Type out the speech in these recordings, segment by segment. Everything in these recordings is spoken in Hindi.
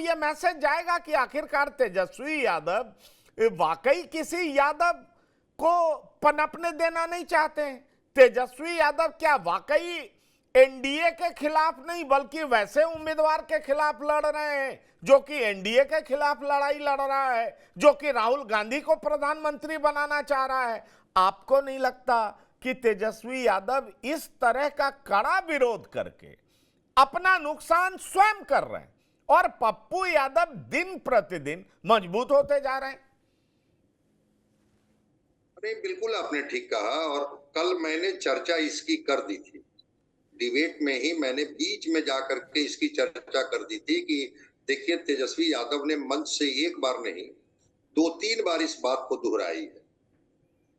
ये मैसेज जाएगा कि आखिरकार तेजस्वी यादव वाकई किसी यादव को पनपने देना नहीं चाहते हैं? तेजस्वी यादव क्या वाकई एनडीए के खिलाफ नहीं बल्कि वैसे उम्मीदवार के खिलाफ लड़ रहे हैं जो कि एनडीए के खिलाफ लड़ाई लड़ रहा है, जो कि राहुल गांधी को प्रधानमंत्री बनाना चाह रहा है? आपको नहीं लगता कि तेजस्वी यादव इस तरह का कड़ा विरोध करके अपना नुकसान स्वयं कर रहे हैं और पप्पू यादव दिन प्रतिदिन मजबूत होते जा रहे हैं? नहीं, बिल्कुल आपने ठीक कहा। और कल मैंने चर्चा इसकी कर दी थी, डिबेट में ही मैंने बीच में जाकर के इसकी चर्चा कर दी थी कि देखिए, तेजस्वी यादव ने मंच से एक बार नहीं 2-3 बार इस बात को दोहराई है।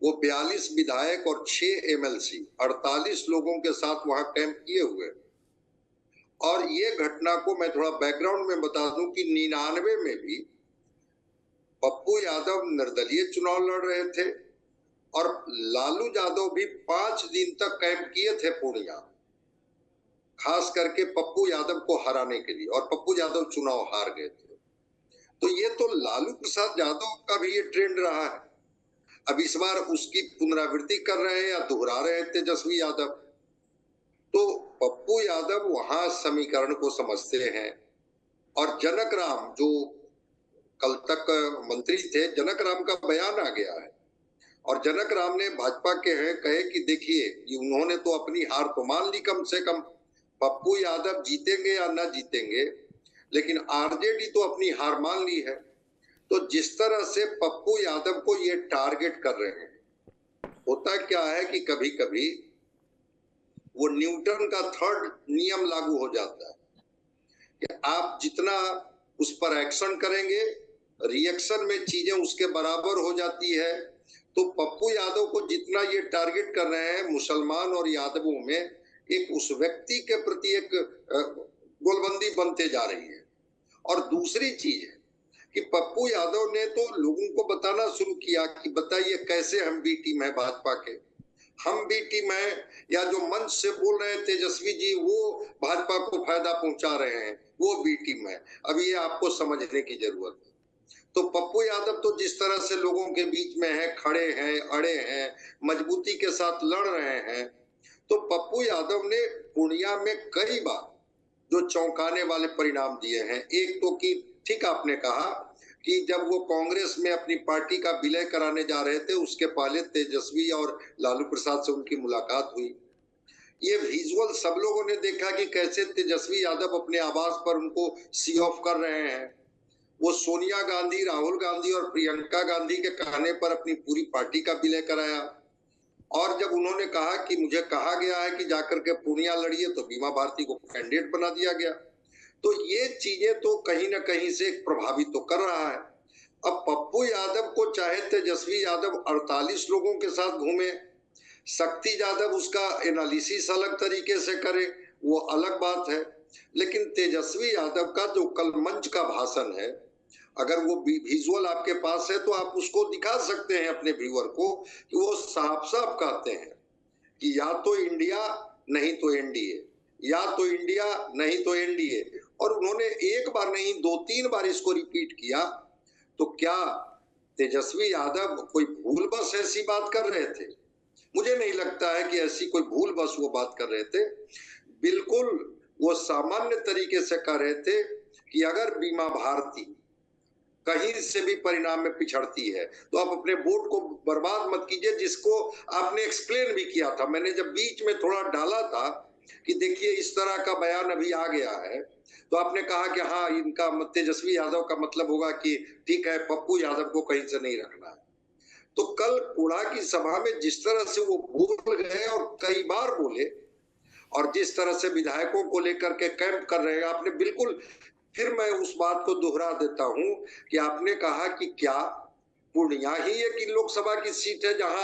वो 42 विधायक और 6 एमएलसी 48 लोगों के साथ वहां कैंप किए हुए। और ये घटना को मैं थोड़ा बैकग्राउंड में बता दूं कि 99 में भी पप्पू यादव निर्दलीय चुनाव लड़ रहे थे और लालू यादव भी 5 दिन तक कैंप किए थे पूर्णिया, खास करके पप्पू यादव को हराने के लिए, और पप्पू यादव चुनाव हार गए थे। तो ये तो लालू प्रसाद यादव का भी ये ट्रेंड रहा है। अब इस बार उसकी पुनरावृत्ति कर रहे हैं या दोहरा रहे हैं तेजस्वी यादव। तो पप्पू यादव वहां समीकरण को समझते हैं। और जनक राम जो कल तक मंत्री थे, जनक राम का बयान आ गया है और जनक राम ने भाजपा के हैं कहे कि देखिए, उन्होंने तो अपनी हार तो मान ली, कम से कम पप्पू यादव जीतेंगे या ना जीतेंगे, लेकिन आरजेडी तो अपनी हार मान ली है। तो जिस तरह से पप्पू यादव को ये टारगेट कर रहे हैं, होता क्या है कि कभी कभी वो न्यूटन का 3rd नियम लागू हो जाता है कि आप जितना उस पर एक्शन करेंगे, रिएक्शन में चीजें उसके बराबर हो जाती है। तो पप्पू यादव को जितना ये टारगेट कर रहे हैं, मुसलमान और यादवों में एक उस व्यक्ति के प्रति एक गोलबंदी बनते जा रही है। और दूसरी चीज है कि पप्पू यादव ने तो लोगों को बताना शुरू किया कि बताइए कैसे हम बी टीम है भाजपा के, हम बी टीम है, या जो मंच से बोल रहे हैं तेजस्वी जी वो भाजपा को फायदा पहुंचा रहे हैं, वो बी टीम है। अब ये आपको समझने की जरूरत है। तो पप्पू यादव तो जिस तरह से लोगों के बीच में है, खड़े हैं, अड़े हैं, मजबूती के साथ लड़ रहे हैं। तो पप्पू यादव ने पूर्णिया में कई बार जो चौंकाने वाले परिणाम दिए हैं। एक तो कि ठीक आपने कहा कि जब वो कांग्रेस में अपनी पार्टी का विलय कराने जा रहे थे, उसके पहले तेजस्वी और लालू प्रसाद से उनकी मुलाकात हुई। ये विजुअल सब लोगों ने देखा कि कैसे तेजस्वी यादव अपने आवास पर उनको सी ऑफ कर रहे हैं। वो सोनिया गांधी, राहुल गांधी और प्रियंका गांधी के कहने पर अपनी पूरी पार्टी का विलय कराया। और जब उन्होंने कहा कि मुझे कहा गया है कि जाकर के पूर्णिया लड़िए, तो बीमा भारती को कैंडिडेट बना दिया गया। तो ये चीजें तो कहीं ना कहीं से प्रभावित तो कर रहा है। अब पप्पू यादव को चाहे तेजस्वी यादव 48 लोगों के साथ घूमे, शक्ति यादव उसका एनालिसिस अलग तरीके से करे, वो अलग बात है। लेकिन तेजस्वी यादव का जो कल मंच का भाषण है, अगर वो विजुअल आपके पास है तो आप उसको दिखा सकते हैं अपने व्यूअर को कि वो साफ साफ कहते हैं कि या तो इंडिया नहीं तो एनडीए, या तो इंडिया नहीं तो एनडीए। और उन्होंने एक बार नहीं 2-3 बार इसको रिपीट किया। तो क्या तेजस्वी यादव कोई भूलवश ऐसी बात कर रहे थे? मुझे नहीं लगता है कि ऐसी कोई भूलवश वो बात कर रहे थे। बिल्कुल वो सामान्य तरीके से कर रहे थे कि अगर बीमा भारती कहीं से भी परिणाम में पिछड़ती है तो आप अपने वोट को बर्बाद मत कीजिए, जिसको आपने एक्सप्लेन भी किया था। मैंने जब बीच में थोड़ा डाला था कि देखिए इस तरह का बयान अभी आ गया है, तो आपने कहा कि हाँ, इनका तेजस्वी यादव का मतलब होगा कि ठीक है, पप्पू यादव को कहीं से नहीं रखना है। तो कल कुड़ा की सभा में जिस तरह से वो बोल गए और कई बार बोले, और जिस तरह से विधायकों को लेकर के कैंप कर रहे हैं, आपने बिल्कुल, फिर मैं उस बात को दोहरा देता हूं कि आपने कहा कि क्या पूर्णिया ही एक लोकसभा की सीट है जहां